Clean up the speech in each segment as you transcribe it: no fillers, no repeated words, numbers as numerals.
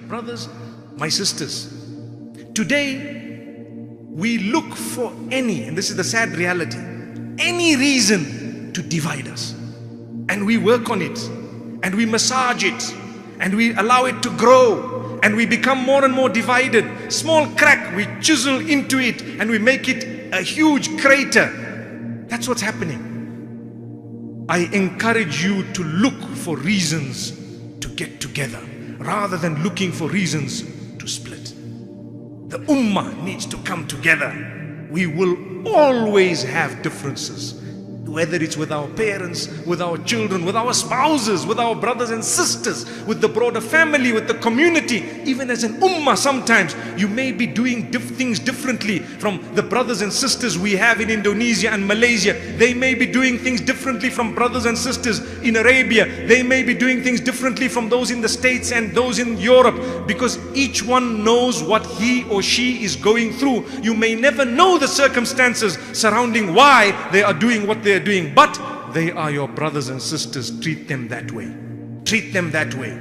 brothers, my sisters, today we look for any, and this is the sad reality, any reason to divide us. And we work on it, and we massage it, and we allow it to grow, and we become more and more divided. Small crack, we chisel into it, and we make it a huge crater. That's what's happening. I encourage you to look for reasons to get together, rather than looking for reasons to split. The ummah needs to come together. We will always have differences, whether it's with our parents, with our children, with our spouses, with our brothers and sisters, with the broader family, with the community. Even as an ummah, sometimes you may be doing things differently from the brothers and sisters we have in Indonesia and Malaysia. They may be doing things differently from brothers and sisters in Arabia. They may be doing things differently from those in the States and those in Europe, because each one knows what he or she is going through. You may never know the circumstances surrounding why they are doing what they are doing, but they are your brothers and sisters. Treat them that way. Treat them that way.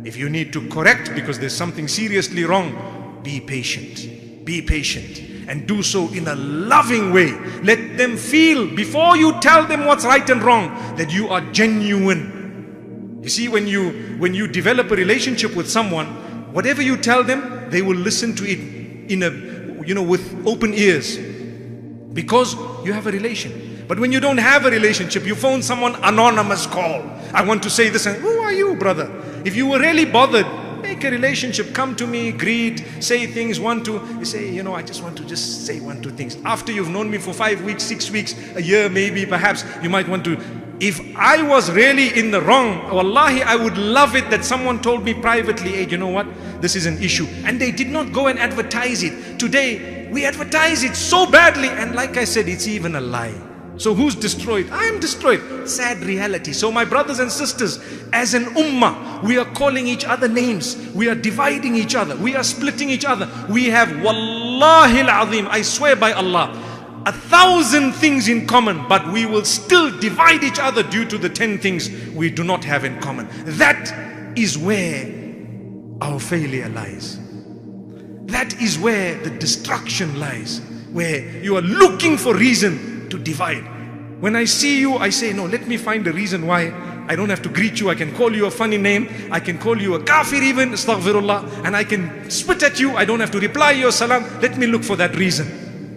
If you need to correct because there's something seriously wrong, be patient. Be patient, and do so in a loving way. Let them feel, before you tell them what's right and wrong, that you are genuine. You see, when you develop a relationship with someone, whatever you tell them, they will listen to it in a with open ears, because you have a relation. But when you don't have a relationship, you phone someone, anonymous call. I want to say this, and who are you, brother? If you were really bothered, make a relationship, come to me, greet, say things, you say, I just want to just say 1, 2 things. After you've known me for 5 weeks, 6 weeks, a year maybe, perhaps, you might want to. If I was really in the wrong, wallahi, I would love it that someone told me privately, hey, you know what, this is an issue. And they did not go and advertise it. Today, we advertise it so badly, and like I said, it's even a lie. So who's destroyed? I am destroyed. Sad reality. So my brothers and sisters, as an ummah, we are calling each other names. We are dividing each other. We are splitting each other. We have, wallahi al-azim, I swear by Allah, 1,000 things in common, but we will still divide each other due to the 10 things we do not have in common. That is where our failure lies. That is where the destruction lies, where you are looking for reason to divide. When I see you, I say, no, let me find a reason why I don't have to greet you. I can call you a funny name. I can call you a kafir even, astaghfirullah, and I can spit at you. I don't have to reply your salam. Let me look for that reason.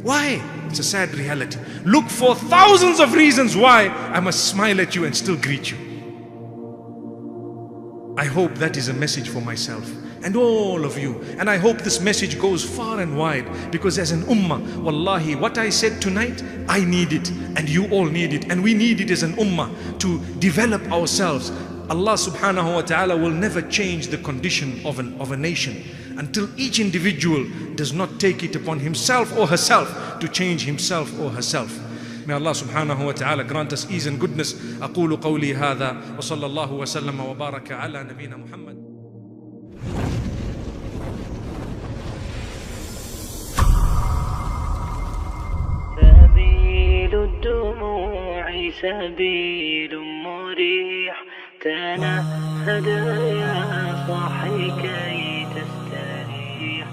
Why? It's a sad reality. Look for thousands of reasons why I must smile at you and still greet you. I hope that is a message for myself and all of you, and I hope this message goes far and wide, because as an ummah, wallahi, what I said tonight, I need it, and you all need it, and we need it as an ummah to develop ourselves. Allah subhanahu wa ta'ala will never change the condition of a nation until each individual does not take it upon himself or herself to change himself or herself. May Allah subhanahu wa ta'ala grant us ease and goodness. أقول قولي هذا وصلى الله وسلم وبارك على نبينا محمد. سبيل الدموع سبيل مريح، تنهد يا صاحي كي تستريح.